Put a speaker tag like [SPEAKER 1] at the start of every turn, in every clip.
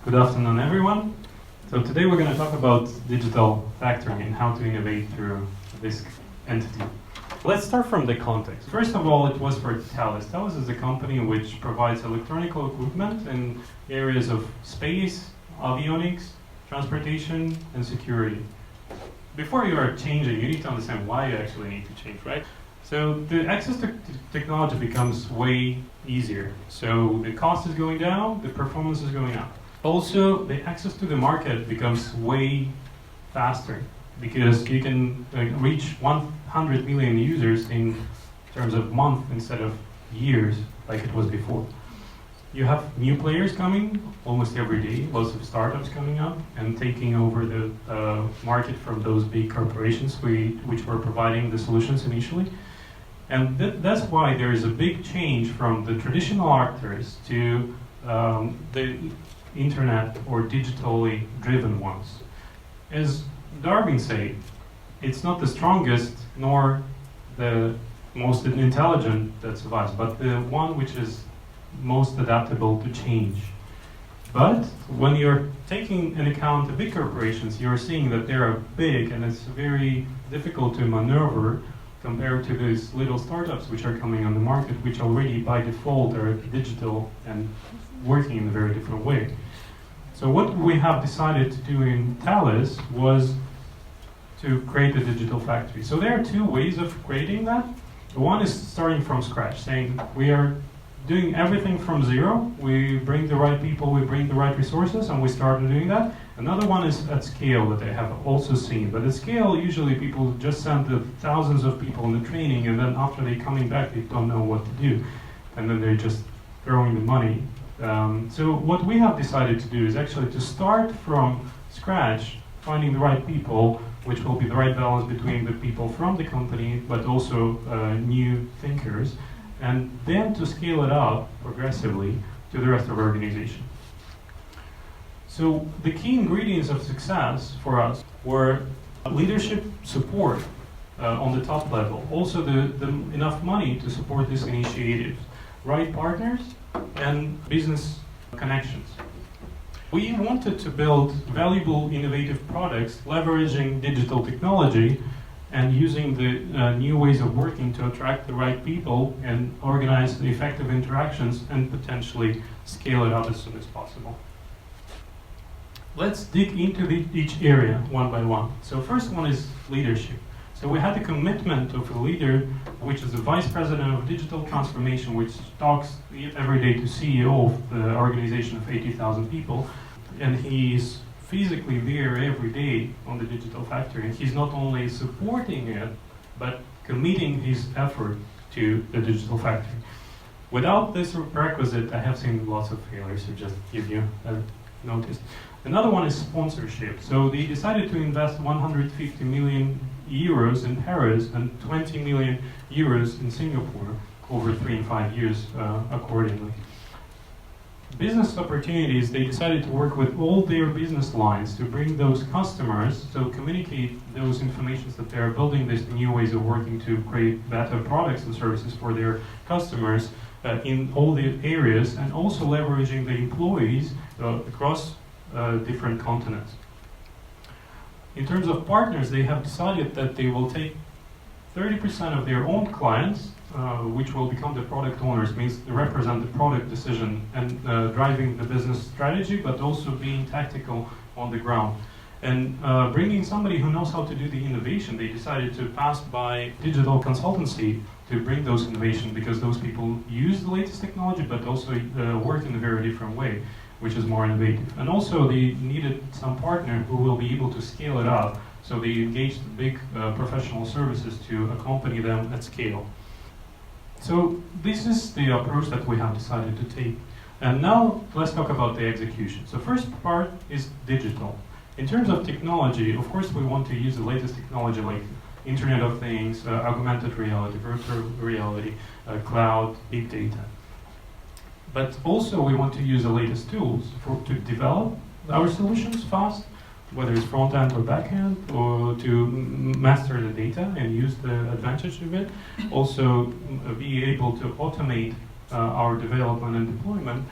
[SPEAKER 1] Good afternoon, everyone. So today we're going to talk about digital factory and how to innovate through this entity. Let's start from the context. First of all, it was for Thales. Thales is a company which provides electronic equipment in areas of space, avionics, transportation, and security. Before you are changing, you need to understand why you actually need to change, right? So the access to technology becomes way easier. So the cost is going down, the performance is going up. Also, the access to the market becomes way faster because you can reach 100 million users in terms of months instead of years like it was before. You have new players coming almost every day, lots of startups coming up and taking over the market from those big corporations which were providing the solutions initially. And that's why there is a big change from the traditional actors to the internet or digitally driven ones. As Darwin said, it's not the strongest nor the most intelligent that survives, but the one which is most adaptable to change. But when you're taking into account the big corporations, you're seeing that they are big and it's very difficult to maneuver compared to these little startups which are coming on the market, which already by default are digital and working in a very different way. So what we have decided to do in Thales was to create a digital factory. So there are two ways of creating that. One is starting from scratch, saying we are doing everything from zero. We bring the right people, we bring the right resources, and we start doing that. Another one is at scale that I have also seen. But at scale, usually people just send the thousands of people in the training, and then after they're coming back, they don't know what to do. And then they're just throwing the money. So what we have decided to do is actually to start from scratch, finding the right people, which will be the right balance between the people from the company, but also new thinkers, and then to scale it up progressively to the rest of the organization. So the key ingredients of success for us were leadership support on the top level, also the enough money to support this initiative, right partners, and business connections. We wanted to build valuable, innovative products, leveraging digital technology and using the new ways of working to attract the right people and organize the effective interactions and potentially scale it up as soon as possible. Let's dig into each area one by one. So first one is leadership. So we had a commitment of a leader, which is the Vice President of Digital Transformation, which talks every day to CEO of the organization of 80,000 people. And he's physically there every day on the digital factory. And he's not only supporting it, but committing his effort to the digital factory. Without this prerequisite, I have seen lots of failures, to just give you a notice. Another one is sponsorship. So they decided to invest 150 million euros in Paris and 20 million euros in Singapore over 3 and 5 years accordingly. Business opportunities, they decided to work with all their business lines to bring those customers, so communicate those informations that they are building these new ways of working to create better products and services for their customers in all the areas, and also leveraging the employees across different continents. In terms of partners, they have decided that they will take 30% of their own clients, which will become the product owners, means they represent the product decision and driving the business strategy, but also being tactical on the ground. And bringing somebody who knows how to do the innovation, they decided to pass by digital consultancy to bring those innovations, because those people use the latest technology, but also work in a very different way, which is more innovative. And also they needed some partner who will be able to scale it up, so they engaged big professional services to accompany them at scale. So this is the approach that we have decided to take. And now let's talk about the execution. So first part is digital. In terms of technology, of course we want to use the latest technology like Internet of Things, augmented reality, virtual reality, cloud, big data. But also we want to use the latest tools to develop our solutions fast, whether it's front end or back end, or to master the data and use the advantage of it. Also be able to automate our development and deployment,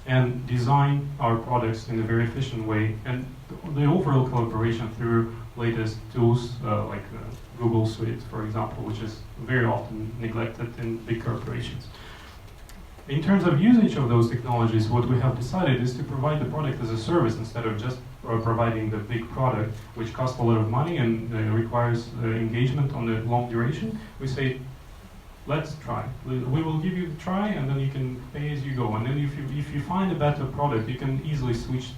[SPEAKER 1] and design our products in a very efficient way, and the overall collaboration through latest tools like Google Suite, for example, which is very often neglected in big corporations. In terms of usage of those technologies, what we have decided is to provide the product as a service instead of just providing the big product, which costs a lot of money and requires engagement on the long duration. We say, let's try. We will give you the try, and then you can pay as you go. And then if you find a better product, you can easily switch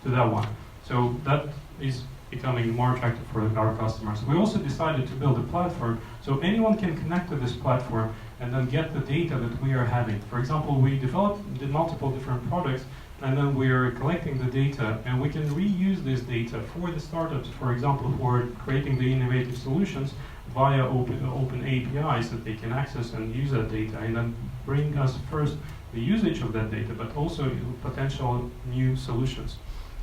[SPEAKER 1] to that one. So that is becoming more attractive for our customers. We also decided to build a platform so anyone can connect to this platform and then get the data that we are having. For example, we developed multiple different products, and then we are collecting the data, and we can reuse this data for the startups, for example, who are creating the innovative solutions via open APIs that they can access and use that data, and then bring us first the usage of that data, but also potential new solutions.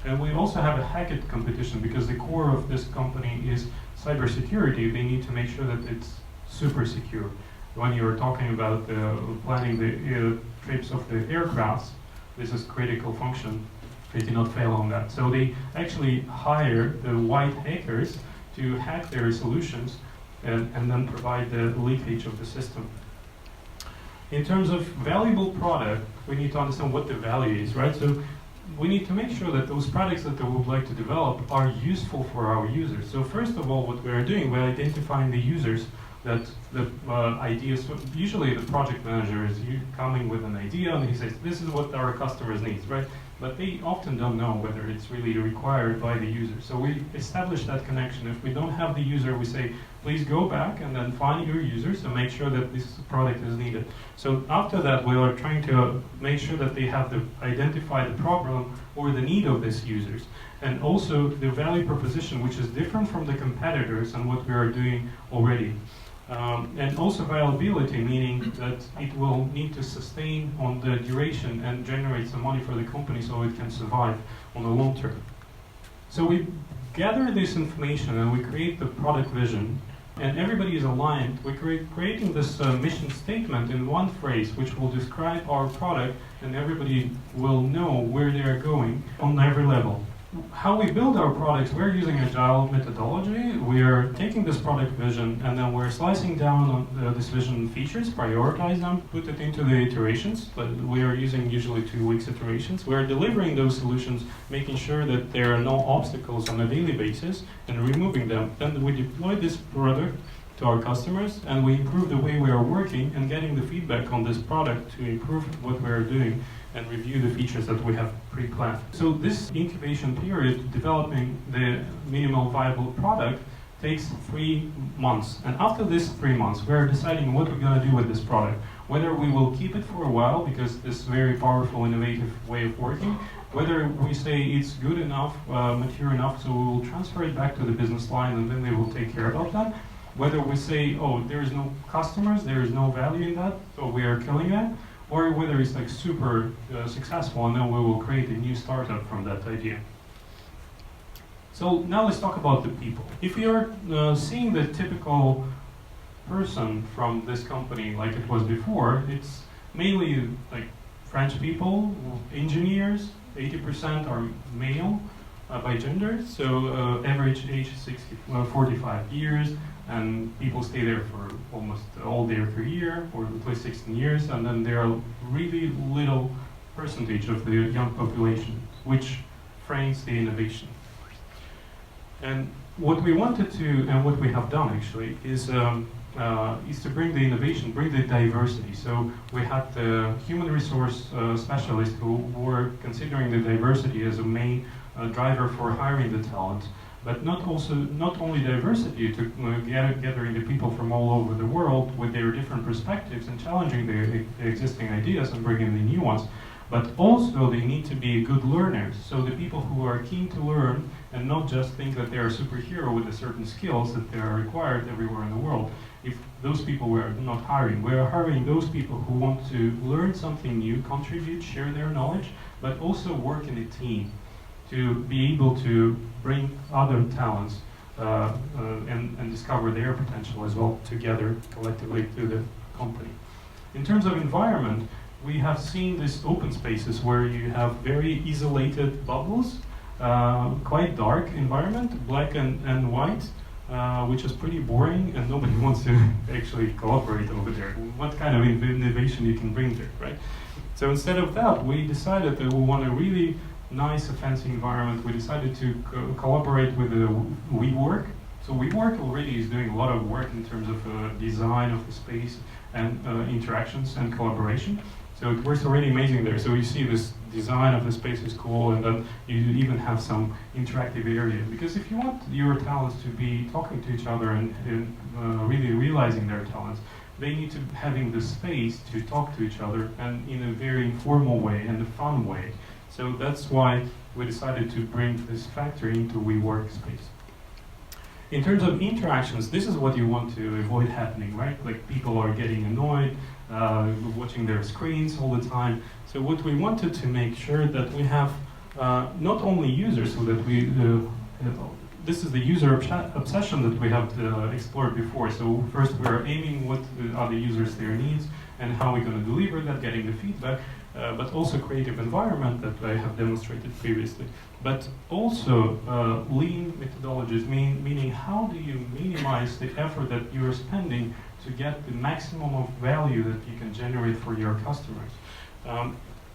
[SPEAKER 1] And we also have a hackathon competition, because the core of this company is cybersecurity. They need to make sure that it's super secure. When you're talking about planning the trips of the aircrafts, this is critical function. They cannot fail on that. So they actually hire the white hackers to hack their solutions and then provide the leakage of the system. In terms of valuable product, we need to understand what the value is, right? So we need to make sure that those products that we would like to develop are useful for our users. So first of all, what we are doing, we're identifying the users that the ideas, usually the project manager is coming with an idea and he says, this is what our customers need, right? But they often don't know whether it's really required by the user. So we establish that connection. If we don't have the user, we say, please go back and then find your users and make sure that this product is needed. So after that, we are trying to make sure that they have to identify the problem or the need of these users. And also the value proposition, which is different from the competitors and what we are doing already. And also viability, meaning that it will need to sustain on the duration and generate some money for the company so it can survive on the long term. So we gather this information and we create the product vision, and everybody is aligned. We're creating this mission statement in one phrase, which will describe our product, and everybody will know where they are going on every level. How we build our products, we're using agile methodology. We are taking this product vision and then we're slicing down on this vision features, prioritize them, put it into the iterations. But we are using usually 2 weeks iterations. We're delivering those solutions, making sure that there are no obstacles on a daily basis and removing them. Then we deploy this product to our customers and we improve the way we are working and getting the feedback on this product to improve what we are doing and review the features that we have pre-planned. So this incubation period, developing the minimal viable product, takes 3 months. And after this 3 months, we're deciding what we're going to do with this product. Whether we will keep it for a while, because this very powerful, innovative way of working, whether we say it's good enough, mature enough, so we will transfer it back to the business line and then they will take care about that. Whether we say, oh, there is no customers, there is no value in that, so we are killing that. Or whether it's like super successful and then we will create a new startup from that idea. So now let's talk about the people. If you're seeing the typical person from this company like it was before, it's mainly like French people, engineers, 80% are male by gender, so average age 45 years, and people stay there for almost all their career, or at least 16 years, and then there are really little percentage of the young population, which frames the innovation. And what we wanted to, and what we have done actually, is to bring the innovation, bring the diversity. So we had the human resource specialists who were considering the diversity as a main driver for hiring the talent. But not only diversity, to gathering the people from all over the world with their different perspectives and challenging the existing ideas and bringing the new ones, but also they need to be good learners. So the people who are keen to learn and not just think that they are a superhero with the certain skills that they are required everywhere in the world. If those people were not hiring, we are hiring those people who want to learn something new, contribute, share their knowledge, but also work in a team to be able to bring other talents and discover their potential as well together, collectively, to the company. In terms of environment, we have seen these open spaces where you have very isolated bubbles, quite dark environment, black and white, which is pretty boring, and nobody wants to actually cooperate over there. What kind of innovation you can bring there, right? So instead of that, we decided that we want a really nice, fancy environment. We decided to collaborate with WeWork. So WeWork already is doing a lot of work in terms of design of the space and interactions and collaboration. So it works already amazing there. So you see this design of the space is cool, and then you even have some interactive area. Because if you want your talents to be talking to each other and really realizing their talents, they need to having the space to talk to each other, and in a very informal way and a fun way. So that's why we decided to bring this factory into WeWork space. In terms of interactions, this is what you want to avoid happening, right? Like people are getting annoyed, watching their screens all the time. So what we wanted to make sure that we have not only users, so that we, this is the user obsession that we have explored before. So first we're aiming what are the users' their needs and how we're going to deliver that, getting the feedback, but also creative environment that I have demonstrated previously. But also lean methodologies, meaning how do you minimize the effort that you're spending to get the maximum of value that you can generate for your customers.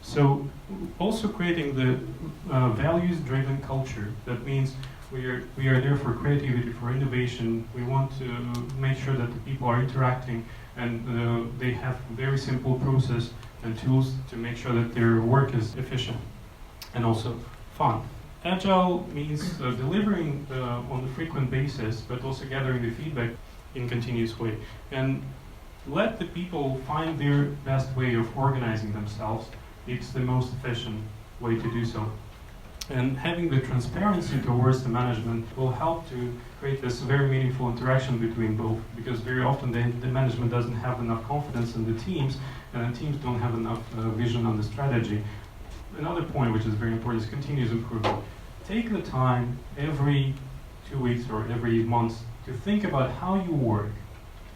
[SPEAKER 1] So also creating the values-driven culture. That means we are there for creativity, for innovation. We want to make sure that the people are interacting and they have very simple process and tools to make sure that their work is efficient and also fun. Agile means delivering on a frequent basis, but also gathering the feedback in continuous way. And let the people find their best way of organizing themselves. It's the most efficient way to do so. And having the transparency towards the management will help to create this very meaningful interaction between both, because very often the management doesn't have enough confidence in the teams, and the teams don't have enough vision on the strategy. Another point which is very important is continuous improvement. Take the time every 2 weeks or every month to think about how you work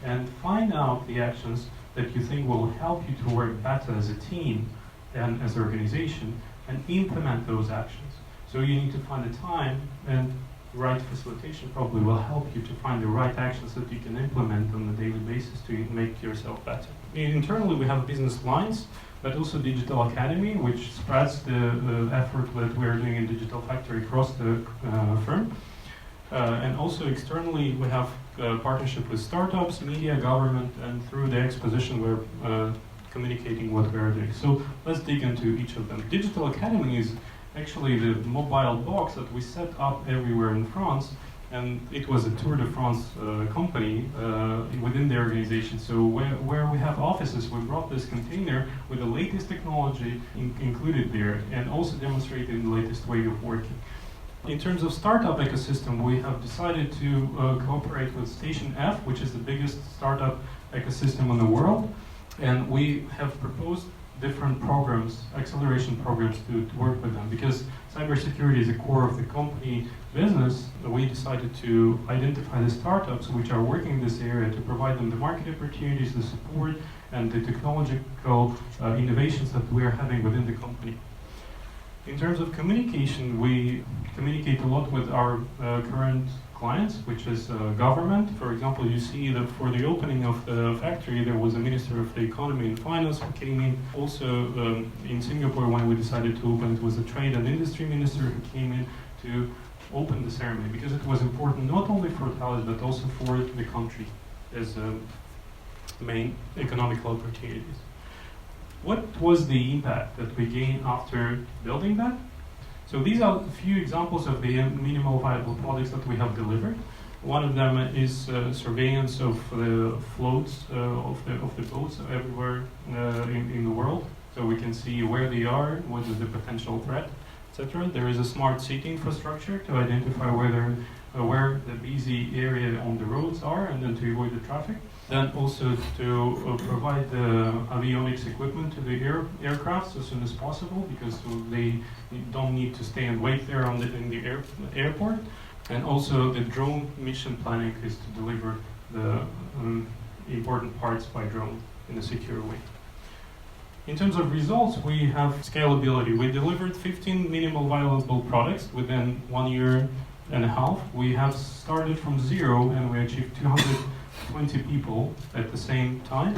[SPEAKER 1] and find out the actions that you think will help you to work better as a team and as an organization, and implement those actions. So you need to find the time, and right facilitation probably will help you to find the right actions that you can implement on a daily basis to make yourself better. Internally we have business lines, but also Digital Academy, which spreads the effort that we're doing in Digital Factory across the firm. And also externally we have partnership with startups, media, government, and through the exposition we're communicating what we're doing. So let's dig into each of them. Digital Academy is actually the mobile box that we set up everywhere in France, and it was a Tour de France company within the organization. So where we have offices, we brought this container with the latest technology included there, and also demonstrated the latest way of working. In terms of startup ecosystem, we have decided to cooperate with Station F, which is the biggest startup ecosystem in the world. And we have proposed different programs, acceleration programs to work with them. Because cybersecurity is the core of the company business, we decided to identify the startups which are working in this area to provide them the market opportunities, the support, and the technological innovations that we are having within the company. In terms of communication, we communicate a lot with our current clients, which is government. For example, you see that for the opening of the factory, there was a Minister of the Economy and Finance who came in. Also in Singapore, when we decided to open, it was a Trade and Industry Minister who came in to open the ceremony, because it was important not only for Thales, but also for the country as main economical opportunities. What was the impact that we gained after building that? So these are a few examples of the minimal viable products that we have delivered. One of them is surveillance of the floats of the boats everywhere in the world, so we can see where they are, what is the potential threat, etc. There is a smart city infrastructure to identify where the busy area on the roads are, and then to avoid the traffic. Then also to provide the avionics equipment to the aircrafts as soon as possible, because they don't need to stay and wait there in the airport. And also the drone mission planning is to deliver the important parts by drone in a secure way. In terms of results, we have scalability. We delivered 15 minimal viable products within 1 year and a half. We have started from zero and we achieved 220 people at the same time.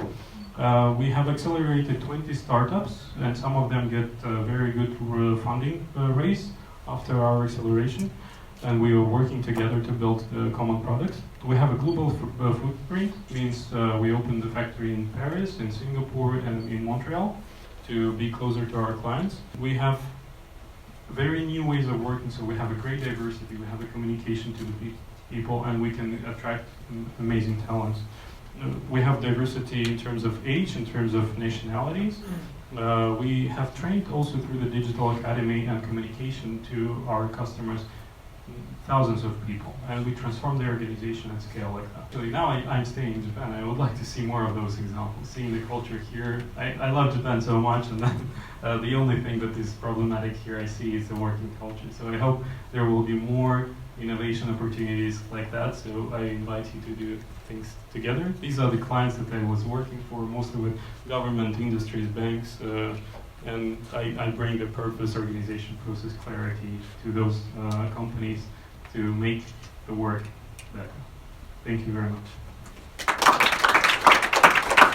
[SPEAKER 1] We have accelerated 20 startups, and some of them get very good funding raise after our acceleration. And we are working together to build common products. We have a global footprint, means we opened the factory in Paris, in Singapore, and in Montreal to be closer to our clients. We have very new ways of working, so we have a great diversity, we have a communication to the people, and we can attract amazing talents. We have diversity in terms of age, in terms of nationalities. We have trained also through the Digital Academy and communication to our customers thousands of people, and we transform the organization at scale like that. So now I'm staying in Japan. I would like to see more of those examples, seeing the culture here. I love Japan so much, and then the only thing that is problematic here I see is the working culture. So I hope there will be more innovation opportunities like that, so I invite you to do things together. These are the clients that I was working for, mostly with government, industries, banks, and I bring the purpose, organization, process, clarity to those companies to make the work better. Thank you very much.